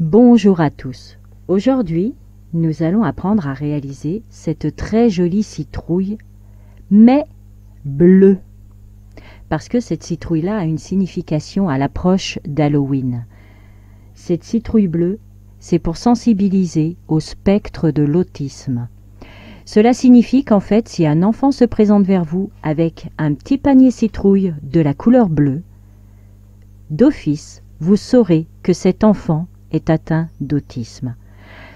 Bonjour à tous. Aujourd'hui, nous allons apprendre à réaliser cette très jolie citrouille, mais bleue. Parce que cette citrouille-là a une signification à l'approche d'Halloween. Cette citrouille bleue, c'est pour sensibiliser au spectre de l'autisme. Cela signifie qu'en fait, si un enfant se présente vers vous avec un petit panier citrouille de la couleur bleue, d'office, vous saurez que cet enfant est atteint d'autisme.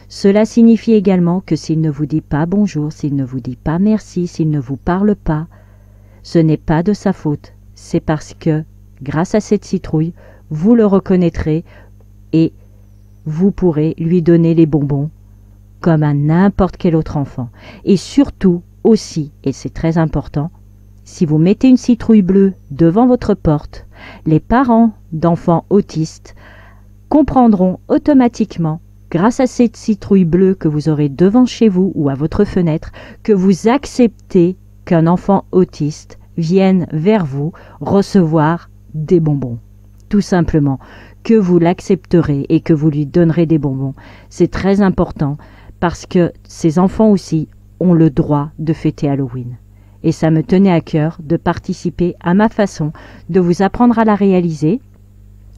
Cela signifie également que s'il ne vous dit pas bonjour, s'il ne vous dit pas merci, s'il ne vous parle pas, ce n'est pas de sa faute. C'est parce que, grâce à cette citrouille, vous le reconnaîtrez et vous pourrez lui donner les bonbons comme à n'importe quel autre enfant. Et surtout aussi, et c'est très important, si vous mettez une citrouille bleue devant votre porte, les parents d'enfants autistes comprendront automatiquement, grâce à cette citrouille bleue que vous aurez devant chez vous ou à votre fenêtre, que vous acceptez qu'un enfant autiste vienne vers vous recevoir des bonbons. Tout simplement, que vous l'accepterez et que vous lui donnerez des bonbons. C'est très important parce que ces enfants aussi ont le droit de fêter Halloween. Et ça me tenait à cœur de participer à ma façon, de vous apprendre à la réaliser.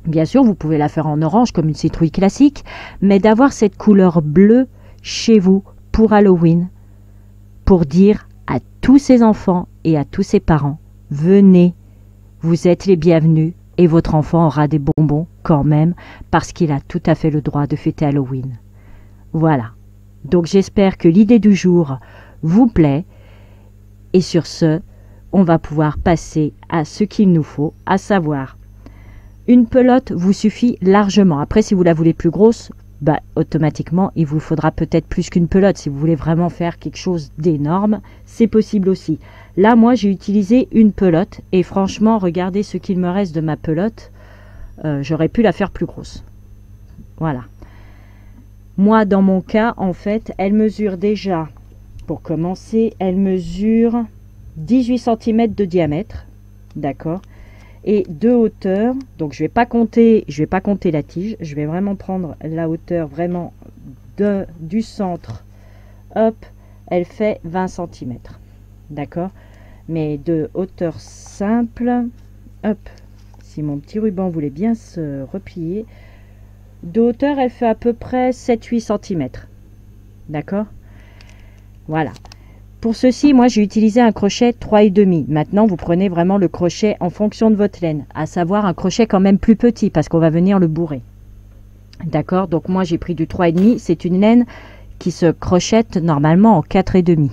Bien sûr, vous pouvez la faire en orange comme une citrouille classique, mais d'avoir cette couleur bleue chez vous pour Halloween, pour dire à tous ces enfants et à tous ces parents, venez, vous êtes les bienvenus et votre enfant aura des bonbons quand même parce qu'il a tout à fait le droit de fêter Halloween. Voilà. Donc j'espère que l'idée du jour vous plaît et sur ce, on va pouvoir passer à ce qu'il nous faut, à savoir une pelote vous suffit largement. Après, si vous la voulez plus grosse, automatiquement, il vous faudra peut-être plus qu'une pelote. Si vous voulez vraiment faire quelque chose d'énorme, c'est possible aussi. Là, moi, j'ai utilisé une pelote. Et franchement, regardez ce qu'il me reste de ma pelote. J'aurais pu la faire plus grosse. Voilà. Moi, dans mon cas, en fait, elle mesure déjà, pour commencer, elle mesure 18 cm de diamètre. D'accord ? Et de hauteur, donc je vais pas compter la tige, je vais vraiment prendre la hauteur vraiment du centre, hop, elle fait 20 cm, d'accord, mais de hauteur simple, hop, si mon petit ruban voulait bien se replier, de hauteur elle fait à peu près 7-8 cm, d'accord, voilà. Pour ceci, moi, j'ai utilisé un crochet 3,5. Maintenant, vous prenez vraiment le crochet en fonction de votre laine, à savoir un crochet quand même plus petit parce qu'on va venir le bourrer. D'accord? Donc, moi, j'ai pris du 3,5. C'est une laine qui se crochette normalement en 4,5.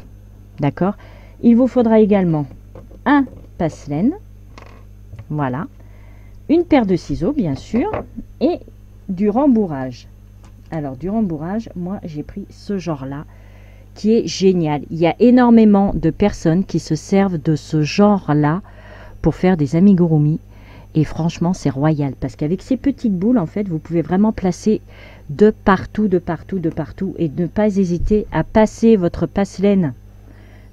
D'accord? Il vous faudra également un passe-laine. Voilà. Une paire de ciseaux, bien sûr. Et du rembourrage. Alors, du rembourrage, moi, j'ai pris ce genre-là, qui est génial. Il y a énormément de personnes qui se servent de ce genre-là pour faire des amigurumi. Et franchement, c'est royal. Parce qu'avec ces petites boules, en fait, vous pouvez vraiment placer de partout, de partout, de partout. Et ne pas hésiter à passer votre passe-laine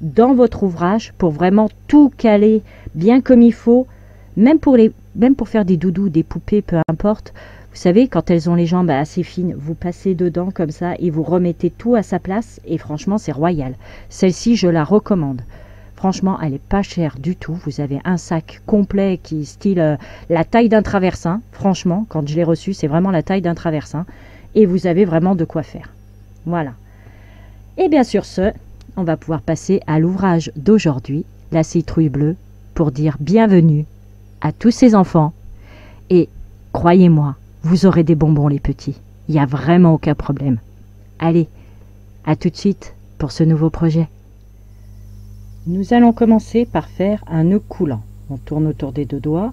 dans votre ouvrage pour vraiment tout caler bien comme il faut. Même pour faire des doudous, des poupées, peu importe. Vous savez, quand elles ont les jambes assez fines, vous passez dedans comme ça et vous remettez tout à sa place. Et franchement, c'est royal. Celle-ci, je la recommande. Franchement, elle n'est pas chère du tout. Vous avez un sac complet qui est style la taille d'un traversin. Franchement, quand je l'ai reçu, c'est vraiment la taille d'un traversin. Et vous avez vraiment de quoi faire. Voilà. Et bien sur ce, on va pouvoir passer à l'ouvrage d'aujourd'hui, la citrouille bleue, pour dire bienvenue à tous ces enfants. Et croyez-moi, vous aurez des bonbons les petits. Il n'y a vraiment aucun problème. Allez, à tout de suite pour ce nouveau projet. Nous allons commencer par faire un nœud coulant. On tourne autour des deux doigts.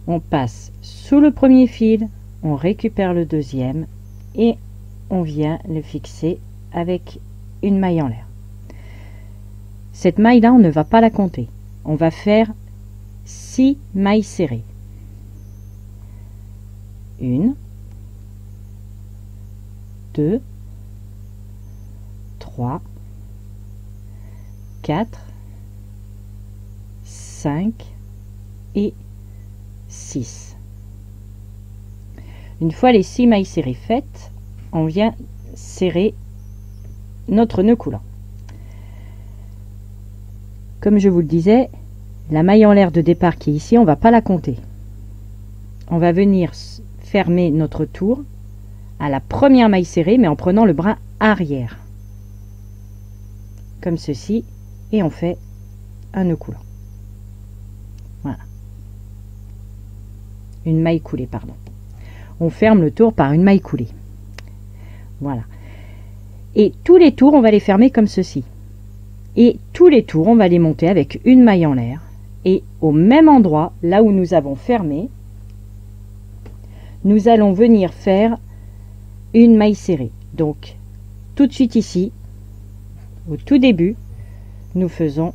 On passe sous le premier fil, on récupère le deuxième et on vient le fixer avec une maille en l'air. Cette maille-là, on ne va pas la compter. On va faire 6 mailles serrées. 1, 2, 3, 4, 5 et 6. Une fois les 6 mailles serrées faites, on vient serrer notre nœud coulant. Comme je vous le disais, la maille en l'air de départ qui est ici, on ne va pas la compter. On va venir fermer notre tour à la première maille serrée, mais en prenant le brin arrière. Comme ceci, et on fait un nœud coulant. Voilà. Une maille coulée, pardon. On ferme le tour par une maille coulée. Voilà. Et tous les tours, on va les fermer comme ceci. Et tous les tours, on va les monter avec une maille en l'air. Et au même endroit, là où nous avons fermé, nous allons venir faire une maille serrée. Donc, tout de suite ici, au tout début, nous faisons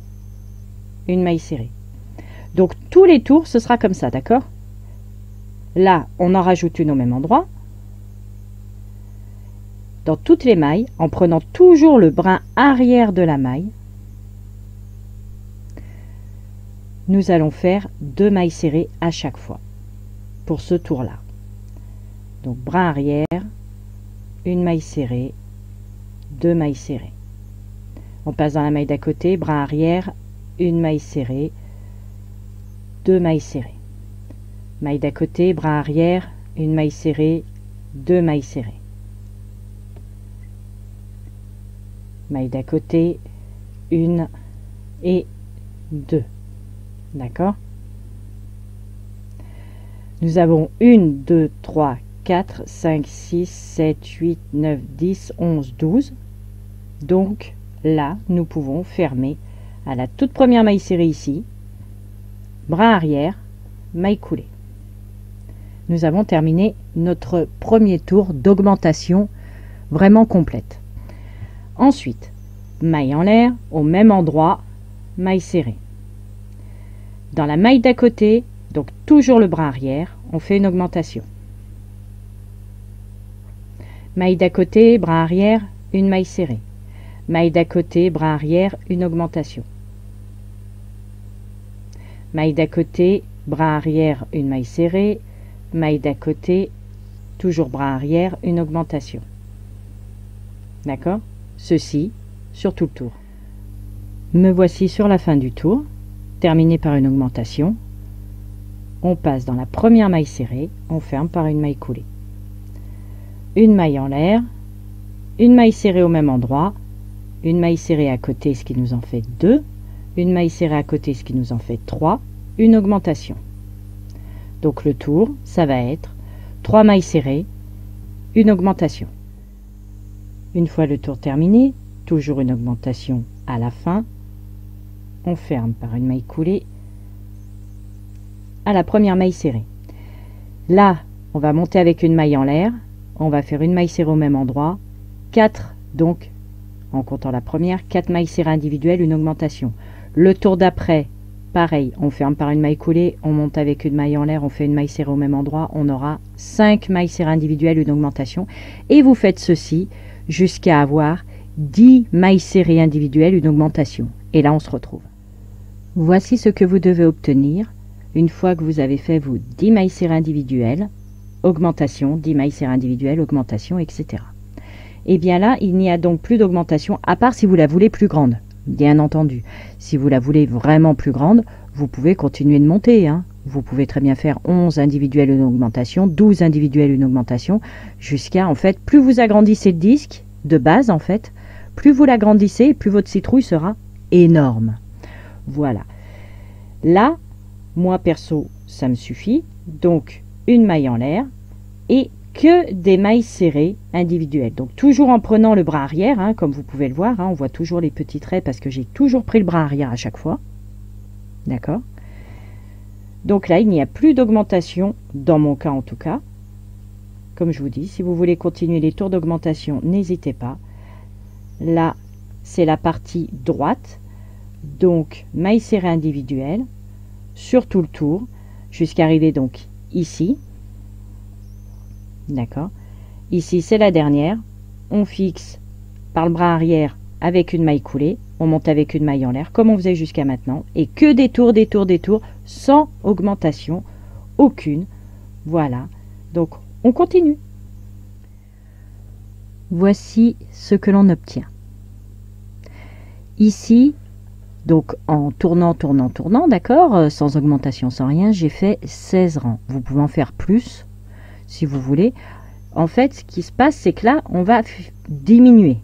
une maille serrée. Donc, tous les tours, ce sera comme ça, d'accord? Là, on en rajoute une au même endroit. Dans toutes les mailles, en prenant toujours le brin arrière de la maille, nous allons faire 2 mailles serrées à chaque fois pour ce tour là. Donc brin arrière, une maille serrée, 2 mailles serrées. On passe dans la maille d'à côté, brin arrière, une maille serrée, 2 mailles serrées. Maille d'à côté, brin arrière, une maille serrée, 2 mailles serrées. Maille d'à côté, 1 et 2. D'accord? Nous avons 1, 2, 3, 4, 5, 6, 7, 8, 9, 10, 11, 12. Donc là, nous pouvons fermer à la toute première maille serrée ici, brin arrière, maille coulée. Nous avons terminé notre premier tour d'augmentation vraiment complète. Ensuite, maille en l'air, au même endroit, maille serrée. Dans la maille d'à côté, donc toujours le brin arrière, on fait une augmentation. Maille d'à côté, brin arrière, une maille serrée. Maille d'à côté, brin arrière, une augmentation. Maille d'à côté, brin arrière, une maille serrée. Maille d'à côté, toujours brin arrière, une augmentation. D'accord? Ceci sur tout le tour. Me voici sur la fin du tour, terminé par une augmentation. On passe dans la première maille serrée, on ferme par une maille coulée. Une maille en l'air, une maille serrée au même endroit, une maille serrée à côté, ce qui nous en fait 2, une maille serrée à côté, ce qui nous en fait 3, une augmentation. Donc le tour, ça va être 3 mailles serrées, une augmentation. Une fois le tour terminé, toujours une augmentation à la fin, on ferme par une maille coulée à la première maille serrée. Là, on va monter avec une maille en l'air, on va faire une maille serrée au même endroit, 4, donc en comptant la première, 4 mailles serrées individuelles, une augmentation. Le tour d'après, pareil, on ferme par une maille coulée, on monte avec une maille en l'air, on fait une maille serrée au même endroit, on aura 5 mailles serrées individuelles, une augmentation. Et vous faites ceci jusqu'à avoir 10 mailles serrées individuelles, une augmentation. Et là, on se retrouve. Voici ce que vous devez obtenir une fois que vous avez fait vos 10 mailles serrées individuelles, augmentation, 10 mailles serrées individuelles, augmentation, etc. Et bien là, il n'y a donc plus d'augmentation, à part si vous la voulez plus grande. Bien entendu, si vous la voulez vraiment plus grande, vous pouvez continuer de monter. Hein. Vous pouvez très bien faire 11 individuelles, une augmentation, 12 individuelles, une augmentation, jusqu'à, en fait, plus vous agrandissez le disque, de base, en fait, plus vous l'agrandissez, plus votre citrouille sera énorme. Voilà. Là, moi, perso, ça me suffit. Donc, une maille en l'air et que des mailles serrées individuelles. Donc, toujours en prenant le bras arrière, hein, comme vous pouvez le voir. Hein, on voit toujours les petits traits parce que j'ai toujours pris le bras arrière à chaque fois. D'accord? Donc là, il n'y a plus d'augmentation, dans mon cas en tout cas. Comme je vous dis, si vous voulez continuer les tours d'augmentation, n'hésitez pas. Là, c'est la partie droite. Donc, maille serrée individuelle sur tout le tour, jusqu'à arriver donc ici. D'accord? Ici, c'est la dernière. On fixe par le bras arrière avec une maille coulée. On monte avec une maille en l'air, comme on faisait jusqu'à maintenant. Et que des tours, des tours, des tours, sans augmentation aucune. Voilà. Donc, On continue. Voici ce que l'on obtient. Ici, donc en tournant, d'accord, sans augmentation, sans rien, j'ai fait 16 rangs. Vous pouvez en faire plus si vous voulez. En fait, ce qui se passe, c'est que là, on va diminuer.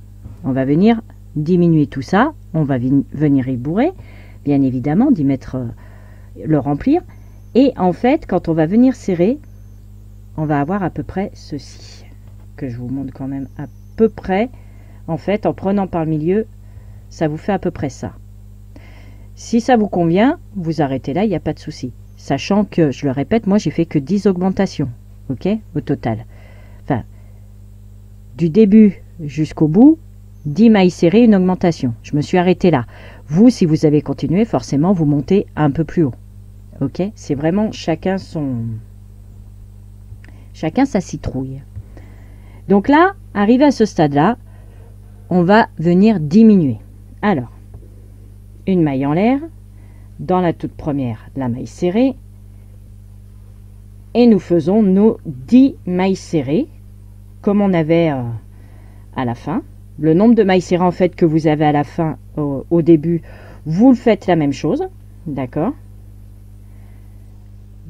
On va venir diminuer tout ça. On va venir y bourrer, bien évidemment, d'y mettre, le remplir. Et en fait, quand on va venir serrer, on va avoir à peu près ceci, que je vous montre quand même à peu près. En fait, en prenant par le milieu, ça vous fait à peu près ça. Si ça vous convient, vous arrêtez là, il n'y a pas de souci. Sachant que, je le répète, moi j'ai fait que 10 augmentations, ok, au total. Enfin, du début jusqu'au bout, 10 mailles serrées, une augmentation. Je me suis arrêtée là. Vous, si vous avez continué, forcément, vous montez un peu plus haut. Ok, c'est vraiment chacun sa citrouille. Donc là, arrivé à ce stade-là, on va venir diminuer. Alors, une maille en l'air, dans la toute première, la maille serrée, et nous faisons nos 10 mailles serrées, comme on avait à la fin. Le nombre de mailles serrées en fait que vous avez à la fin, au début, vous le faites la même chose, d'accord?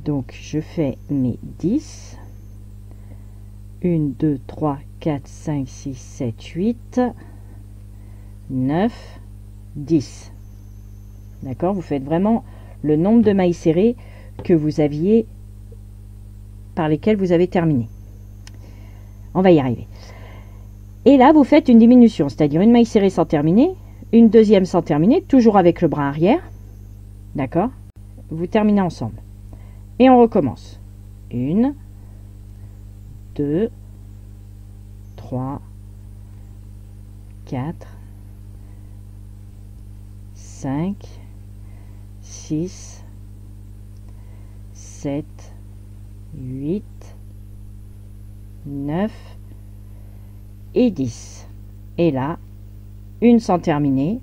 Donc je fais mes 10, 1, 2, 3, 4, 5, 6, 7, 8, 9, 10. D'accord? Vous faites vraiment le nombre de mailles serrées que vous aviez, par lesquelles vous avez terminé. On va y arriver. Et là, vous faites une diminution, c'est-à-dire une maille serrée sans terminer, une deuxième sans terminer, toujours avec le bras arrière. D'accord? Vous terminez ensemble. Et on recommence. 1, 2, 3, 4, 5, 6, 7, 8, 9 et 10. Et là, une sans terminer,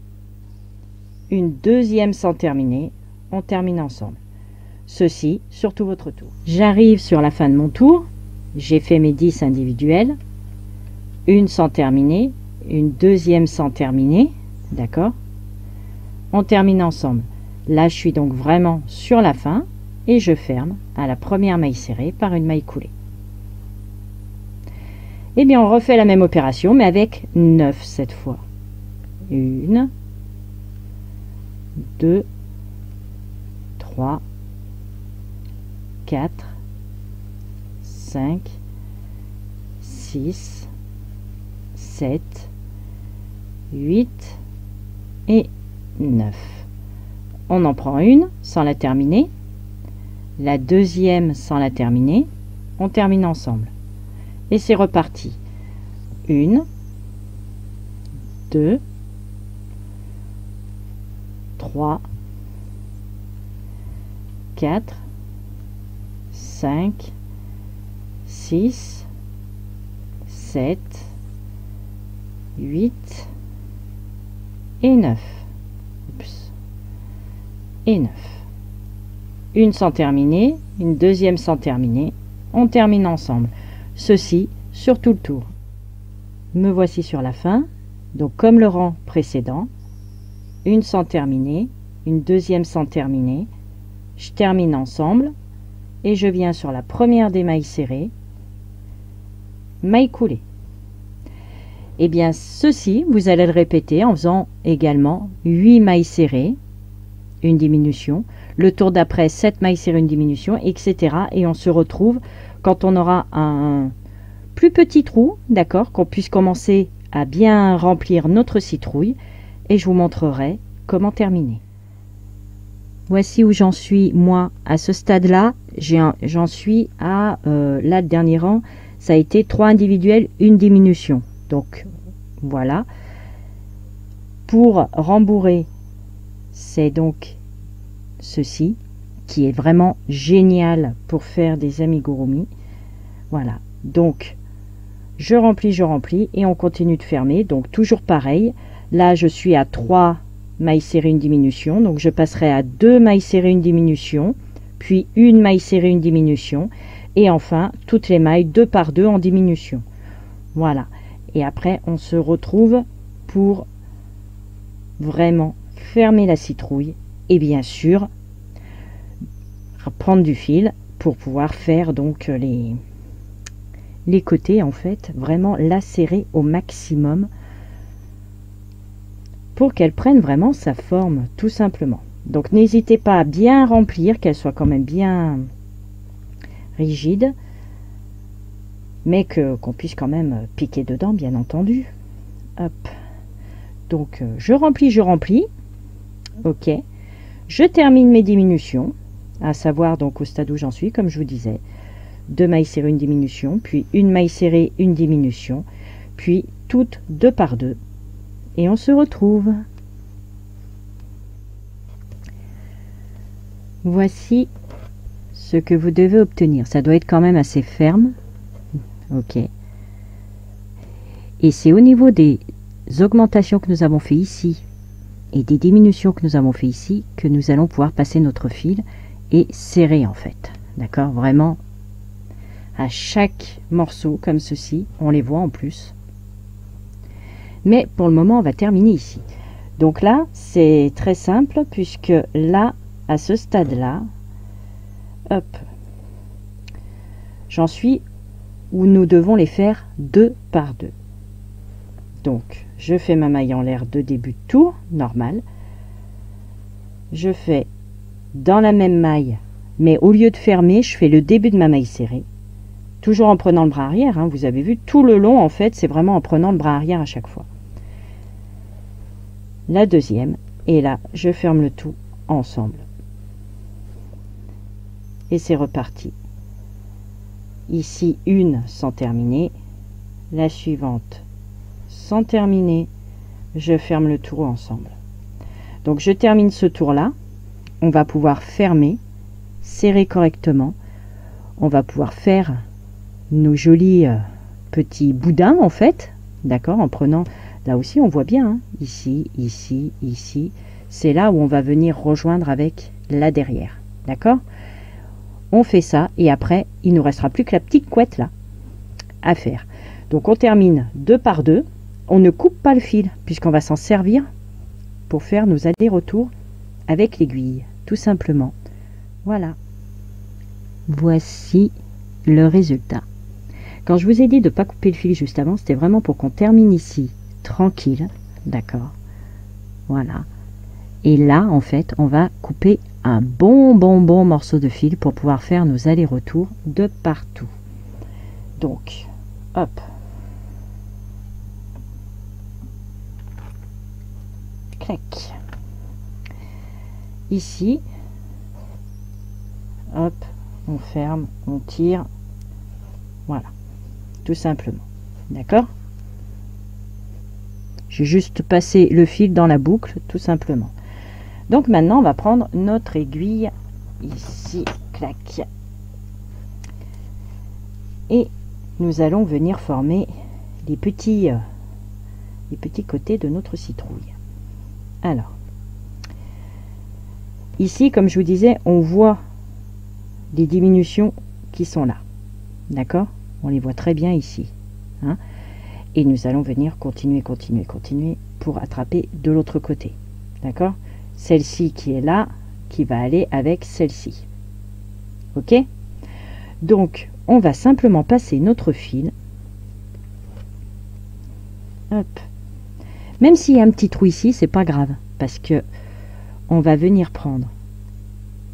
une deuxième sans terminer, on termine ensemble. Ceci sur tout votre tour. J'arrive sur la fin de mon tour, j'ai fait mes 10 individuels, une sans terminer, une deuxième sans terminer, d'accord? On termine ensemble. Là, je suis donc vraiment sur la fin et je ferme à la première maille serrée par une maille coulée. Eh bien, on refait la même opération, mais avec 9 cette fois. 1, 2, 3, 4, 5, 6, 7, 8 et 9. On en prend une sans la terminer, la deuxième sans la terminer, on termine ensemble. Et c'est reparti. 1, 2, 3, 4, 5, 6, 7, 8 et 9. Oups. Et 9. Une sans terminer, une deuxième sans terminer. On termine ensemble. Ceci sur tout le tour. Me voici sur la fin. Donc comme le rang précédent, une sans terminer, une deuxième sans terminer. Je termine ensemble. Et je viens sur la première des mailles serrées, maille coulée. Et bien ceci, vous allez le répéter en faisant également 8 mailles serrées, une diminution, le tour d'après 7 mailles serrées, une diminution, etc. Et on se retrouve quand on aura un plus petit trou, d'accord, qu'on puisse commencer à bien remplir notre citrouille, et je vous montrerai comment terminer. Voici où j'en suis, moi, à ce stade-là. J'en suis à, là, le dernier rang, ça a été 3 individuels, une diminution. Donc, voilà. Pour rembourrer, c'est donc ceci, qui est vraiment génial pour faire des amigurumi. Voilà. Donc, je remplis, et on continue de fermer. Donc, toujours pareil. Là, je suis à 3 maille serrée, une diminution, donc je passerai à 2 mailles serrées, une diminution, puis une maille serrée, une diminution, Et enfin, toutes les mailles 2 par 2 en diminution. Voilà. Et après, on se retrouve pour vraiment fermer la citrouille. Et bien sûr, prendre du fil pour pouvoir faire donc les côtés, en fait, vraiment la serrer au maximum pour qu'elle prenne vraiment sa forme, tout simplement. Donc n'hésitez pas à bien remplir, qu'elle soit quand même bien rigide, mais qu'on puisse quand même piquer dedans, bien entendu. Hop. Donc je remplis. Ok. Je termine mes diminutions, à savoir donc au stade où j'en suis, comme je vous disais. 2 mailles serrées, une diminution, puis une maille serrée, une diminution, puis toutes 2 par 2. Et on se retrouve. Voici ce que vous devez obtenir. Ça doit être quand même assez ferme. Ok. Et c'est au niveau des augmentations que nous avons fait ici et des diminutions que nous avons fait ici que nous allons pouvoir passer notre fil et serrer, en fait. D'accord? Vraiment, à chaque morceau comme ceci, on les voit en plus. Mais pour le moment, on va terminer ici. Donc là, c'est très simple, puisque là, à ce stade-là, hop, j'en suis où nous devons les faire 2 par 2. Donc, je fais ma maille en l'air de début de tour, normal. Je fais dans la même maille, mais au lieu de fermer, je fais le début de ma maille serrée. Toujours en prenant le bras arrière, hein, vous avez vu, tout le long, en fait, c'est vraiment en prenant le bras arrière à chaque fois. La deuxième, et là, je ferme le tout ensemble. Et c'est reparti. Ici, une sans terminer. La suivante, sans terminer. Je ferme le tour ensemble. Donc, je termine ce tour-là. On va pouvoir fermer, serrer correctement. On va pouvoir faire nos jolis petits boudins, en fait. D'accord? En prenant... Là aussi, on voit bien, hein, ici, ici, ici. C'est là où on va venir rejoindre avec la derrière. D'accord? On fait ça et après, il ne nous restera plus que la petite couette là à faire. Donc, on termine 2 par 2. On ne coupe pas le fil puisqu'on va s'en servir pour faire nos allers-retours avec l'aiguille, tout simplement. Voilà. Voici le résultat. Quand je vous ai dit de ne pas couper le fil juste avant, c'était vraiment pour qu'on termine ici tranquille, d'accord, voilà, et là en fait on va couper un bon morceau de fil pour pouvoir faire nos allers-retours de partout. Donc hop, clac, ici, hop, on ferme, on tire, voilà, tout simplement, d'accord. J'ai juste passé le fil dans la boucle, tout simplement. Donc maintenant, on va prendre notre aiguille ici, clac. Et nous allons venir former les petits côtés de notre citrouille. Alors, ici, comme je vous disais, on voit les diminutions qui sont là. D'accord? On les voit très bien ici. Hein? Et nous allons venir continuer pour attraper de l'autre côté. D'accord? Celle-ci qui est là, qui va aller avec celle-ci. Ok? Donc, on va simplement passer notre fil. Hop. Même s'il y a un petit trou ici, c'est pas grave. Parce que on va venir prendre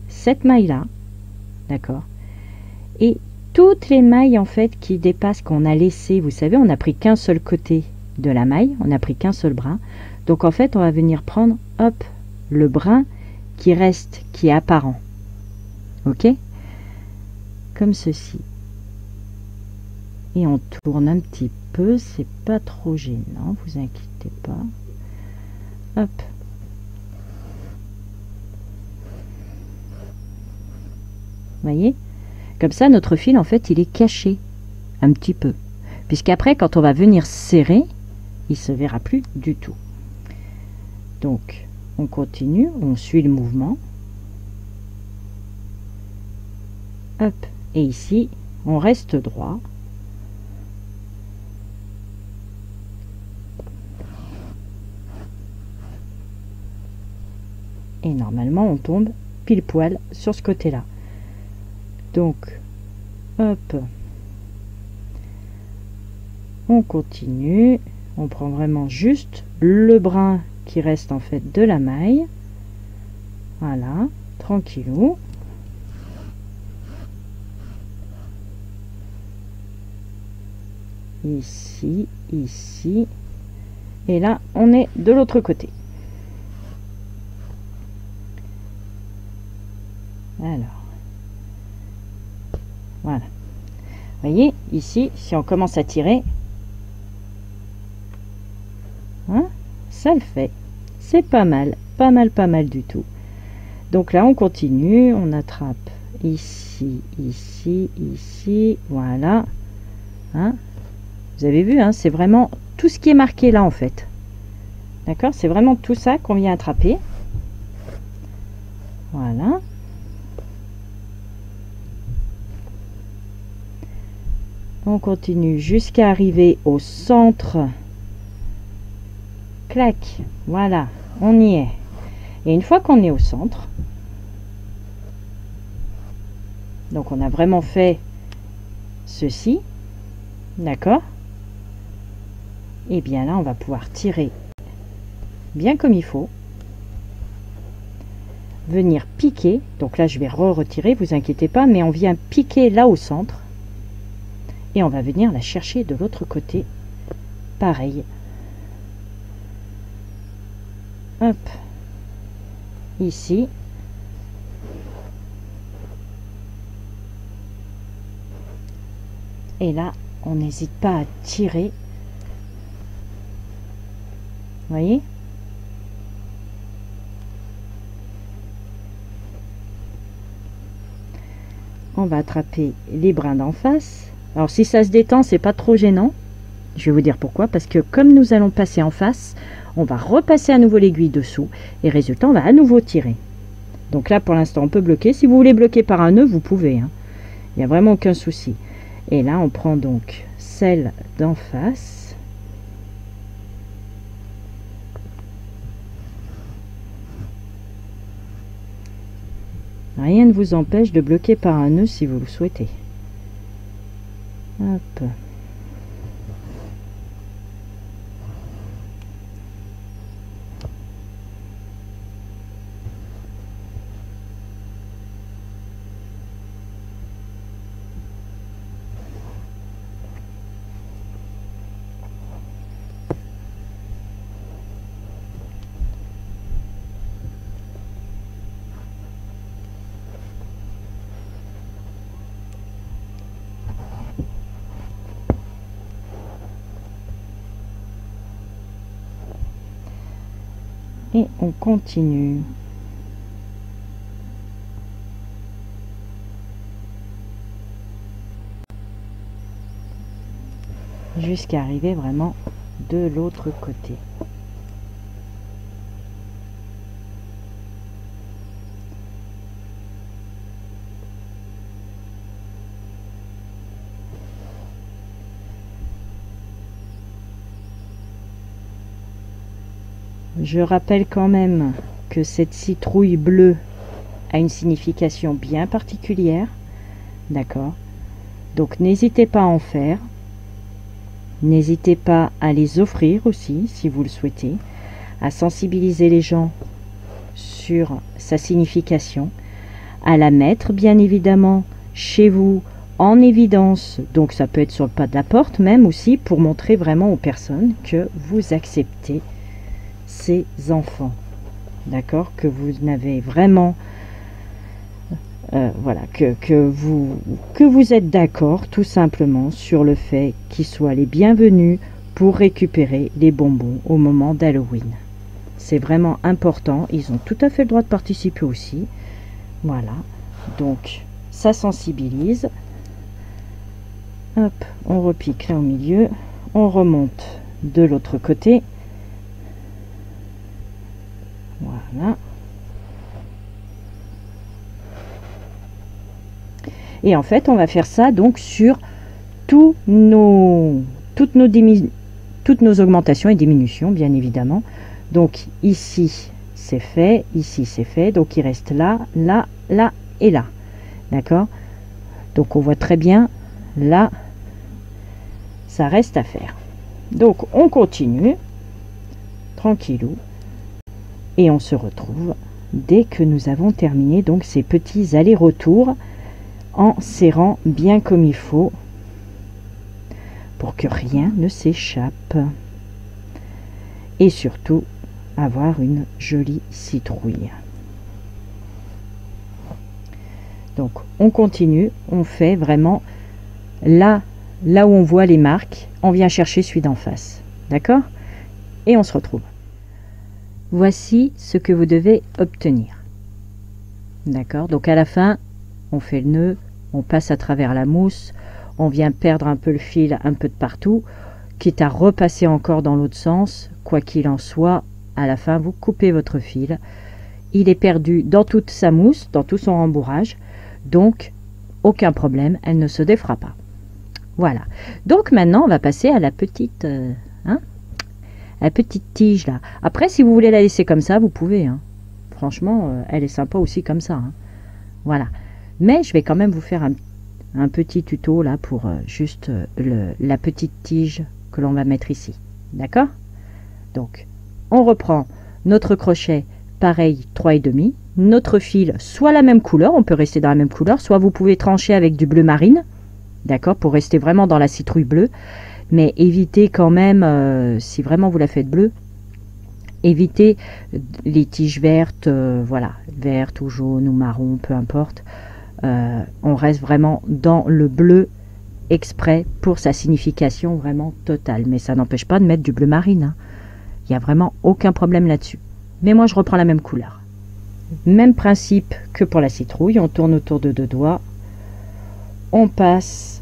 cette maille-là. D'accord? Et toutes les mailles en fait qui dépassent, qu'on a laissé, vous savez, on n'a pris qu'un seul côté de la maille, on n'a pris qu'un seul brin. Donc en fait, on va venir prendre, hop, le brin qui reste, qui est apparent. Ok? Comme ceci. Et on tourne un petit peu, c'est pas trop gênant, vous inquiétez pas. Hop. Voyez? Comme ça, notre fil, en fait, il est caché un petit peu. Puisqu'après, quand on va venir serrer, il ne se verra plus du tout. Donc, on continue, on suit le mouvement. Hop, et ici, on reste droit. Et normalement, on tombe pile poil sur ce côté-là. Donc, hop, on continue. On prend vraiment juste le brin qui reste en fait de la maille. Voilà, tranquillou. Ici, ici. Et là, on est de l'autre côté. Alors, voilà. Vous voyez, ici, si on commence à tirer, hein, ça le fait. C'est pas mal, pas mal, pas mal du tout. Donc là, on continue, on attrape ici, ici, ici, voilà. Hein, vous avez vu, hein, c'est vraiment tout ce qui est marqué là, en fait. D'accord, c'est vraiment tout ça qu'on vient attraper. Voilà. On continue jusqu'à arriver au centre. Clac, voilà, on y est. Et une fois qu'on est au centre, donc on a vraiment fait ceci, d'accord? Et bien là, on va pouvoir tirer bien comme il faut. Venir piquer, donc là je vais retirer, vous inquiétez pas, mais on vient piquer là au centre. Et on va venir la chercher de l'autre côté. Pareil. Hop. Ici. Et là, on n'hésite pas à tirer. Vous voyez? On va attraper les brins d'en face. Alors si ça se détend, c'est pas trop gênant. Je vais vous dire pourquoi. Parce que comme nous allons passer en face, on va repasser à nouveau l'aiguille dessous. Et résultat, on va à nouveau tirer. Donc là, pour l'instant, on peut bloquer. Si vous voulez bloquer par un nœud, vous pouvez. Hein. Il n'y a vraiment aucun souci. Et là, on prend donc celle d'en face. Rien ne vous empêche de bloquer par un nœud si vous le souhaitez. Hop. Et on continue. Jusqu'à arriver vraiment de l'autre côté. Je rappelle quand même que cette citrouille bleue a une signification bien particulière. D'accord? Donc n'hésitez pas à en faire. N'hésitez pas à les offrir aussi, si vous le souhaitez, à sensibiliser les gens sur sa signification, à la mettre bien évidemment chez vous en évidence, donc ça peut être sur le pas de la porte même aussi, pour montrer vraiment aux personnes que vous acceptez ces enfants, d'accord, que vous n'avez vraiment voilà, que vous êtes d'accord tout simplement sur le fait qu'ils soient les bienvenus pour récupérer les bonbons au moment d'Halloween. C'est vraiment important, ils ont tout à fait le droit de participer aussi. Voilà, donc ça sensibilise. Hop, on repique là au milieu, on remonte de l'autre côté. Voilà. Et en fait, on va faire ça donc sur toutes nos augmentations et diminutions, bien évidemment. Donc ici, c'est fait, ici, c'est fait. Donc il reste là, là, là et là. D'accord? Donc on voit très bien, là, ça reste à faire. Donc on continue, tranquillou, et on se retrouve dès que nous avons terminé donc ces petits allers-retours en serrant bien comme il faut pour que rien ne s'échappe. Et surtout, avoir une jolie citrouille. Donc on continue, on fait vraiment là où on voit les marques, on vient chercher celui d'en face. D'accord? Et on se retrouve. Voici ce que vous devez obtenir. D'accord? Donc à la fin, on fait le nœud, on passe à travers la mousse, on vient perdre un peu le fil un peu de partout, quitte à repasser encore dans l'autre sens. Quoi qu'il en soit, à la fin, vous coupez votre fil. Il est perdu dans toute sa mousse, dans tout son rembourrage. Donc, aucun problème, elle ne se défera pas. Voilà. Donc maintenant, on va passer à la petite... la petite tige là. Après, si vous voulez la laisser comme ça, vous pouvez. Hein. Franchement, elle est sympa aussi comme ça. Hein. Voilà. Mais je vais quand même vous faire un petit tuto là pour juste la petite tige que l'on va mettre ici. D'accord? Donc, on reprend notre crochet, pareil, 3,5. Notre fil, soit la même couleur, on peut rester dans la même couleur, soit vous pouvez trancher avec du bleu marine. D'accord? Pour rester vraiment dans la citrouille bleue. Mais évitez quand même, si vraiment vous la faites bleue, évitez les tiges vertes, voilà, vertes ou jaunes ou marron, peu importe. On reste vraiment dans le bleu exprès pour sa signification vraiment totale. Mais ça n'empêche pas de mettre du bleu marine. Hein. Il n'y a vraiment aucun problème là-dessus. Mais moi, je reprends la même couleur. Même principe que pour la citrouille. On tourne autour de 2 doigts. On passe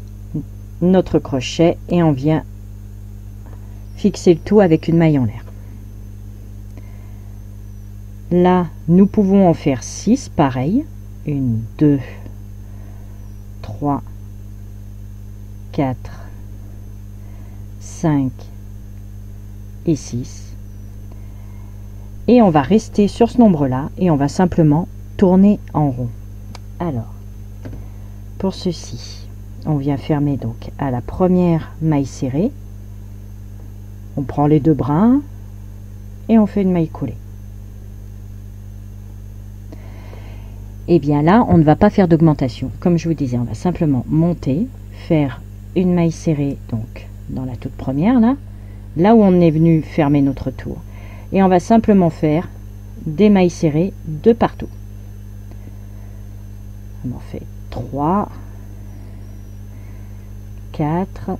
notre crochet et on vient fixer le tout avec une maille en l'air. Là, nous pouvons en faire 6, pareil. 1, 2, 3, 4, 5 et 6. Et on va rester sur ce nombre-là et on va simplement tourner en rond. Alors, pour ceci, on vient fermer donc à la première maille serrée. On prend les 2 brins et on fait une maille coulée. Et bien là, on ne va pas faire d'augmentation. Comme je vous disais, on va simplement monter, faire une maille serrée donc dans la toute première là où on est venu fermer notre tour. Et on va simplement faire des mailles serrées de partout. On en fait 3, 4,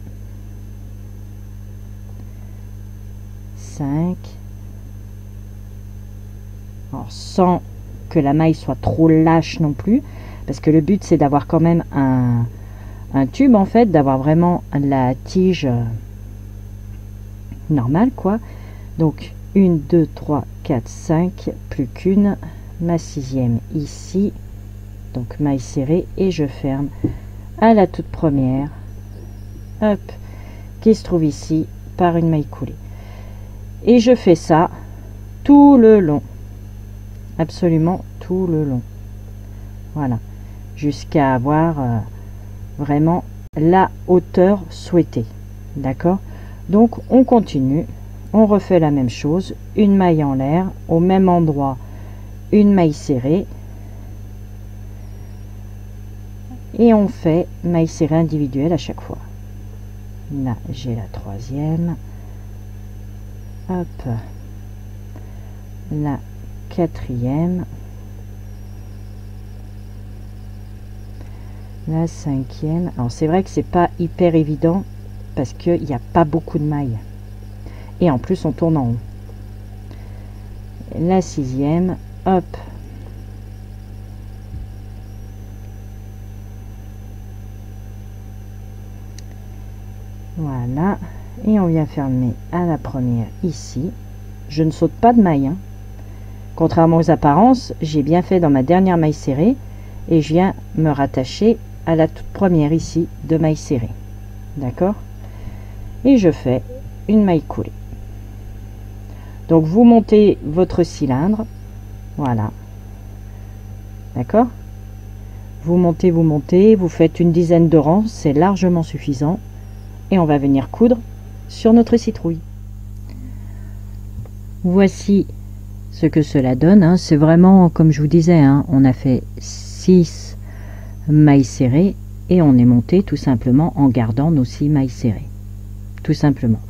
5, alors sans que la maille soit trop lâche non plus, parce que le but c'est d'avoir quand même un tube en fait, d'avoir vraiment la tige normale quoi. Donc 1, 2, 3, 4, 5, plus qu'une, ma 6e ici, donc maille serrée et je ferme à la toute première, hop, qui se trouve ici par une maille coulée. Et je fais ça tout le long, absolument tout le long. Voilà, jusqu'à avoir vraiment la hauteur souhaitée. D'accord? Donc on continue, on refait la même chose, une maille en l'air, au même endroit, une maille serrée. Et on fait maille serrée individuelle à chaque fois. Là, j'ai la 3e. Hop. La 4e. La 5e. Alors c'est vrai que c'est pas hyper évident parce qu'il n'y a pas beaucoup de mailles. Et en plus on tourne en haut. La 6e. Hop. Voilà, et on vient fermer à la première ici. Je ne saute pas de maille, hein. Contrairement aux apparences, j'ai bien fait dans ma dernière maille serrée et je viens me rattacher à la toute première ici de maille serrée. D'accord? Et je fais une maille coulée. Donc vous montez votre cylindre, voilà. D'accord? Vous montez, vous faites une dizaine de rangs, c'est largement suffisant. Et on va venir coudre sur notre citrouille. Voici ce que cela donne, hein. C'est vraiment, comme je vous disais, hein, on a fait 6 mailles serrées et on est monté tout simplement en gardant nos 6 mailles serrées. Tout simplement.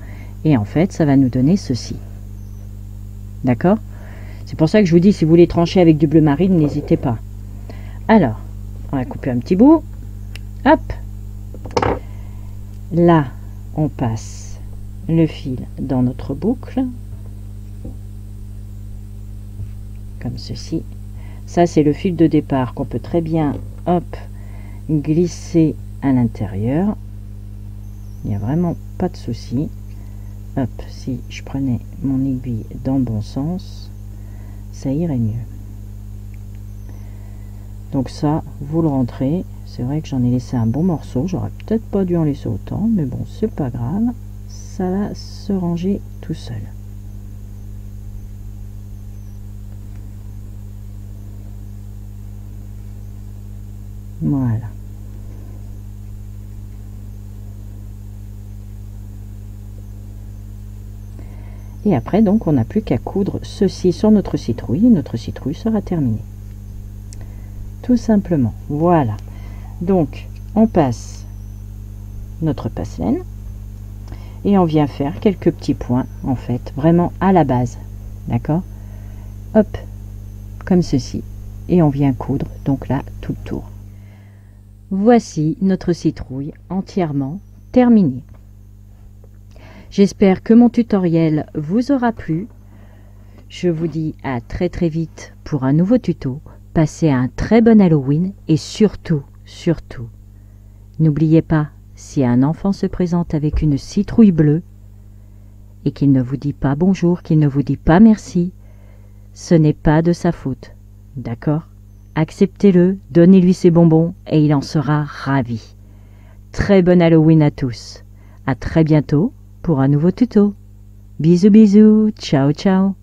Et en fait, ça va nous donner ceci. D'accord? C'est pour ça que je vous dis, si vous voulez trancher avec du bleu marine, n'hésitez pas. Alors, on va couper un petit bout. Hop! Là, on passe le fil dans notre boucle. Comme ceci. Ça, c'est le fil de départ qu'on peut très bien, hop, glisser à l'intérieur. Il n'y a vraiment pas de souci. Hop, si je prenais mon aiguille dans le bon sens, ça irait mieux. Donc ça, vous le rentrez. C'est vrai que j'en ai laissé un bon morceau. J'aurais peut-être pas dû en laisser autant, mais bon, c'est pas grave. Ça va se ranger tout seul. Voilà. Et après, donc, on n'a plus qu'à coudre ceci sur notre citrouille. Et notre citrouille sera terminée. Tout simplement. Voilà. Donc, on passe notre passe-laine. Et on vient faire quelques petits points, en fait, vraiment à la base. D'accord? Hop, comme ceci. Et on vient coudre, donc là, tout le tour. Voici notre citrouille entièrement terminée. J'espère que mon tutoriel vous aura plu. Je vous dis à très très vite pour un nouveau tuto. Passez un très bon Halloween et surtout, n'oubliez pas, si un enfant se présente avec une citrouille bleue et qu'il ne vous dit pas bonjour, qu'il ne vous dit pas merci, ce n'est pas de sa faute. D'accord? Acceptez-le, donnez-lui ses bonbons et il en sera ravi. Très bon Halloween à tous. À très bientôt pour un nouveau tuto. Bisous bisous, ciao ciao.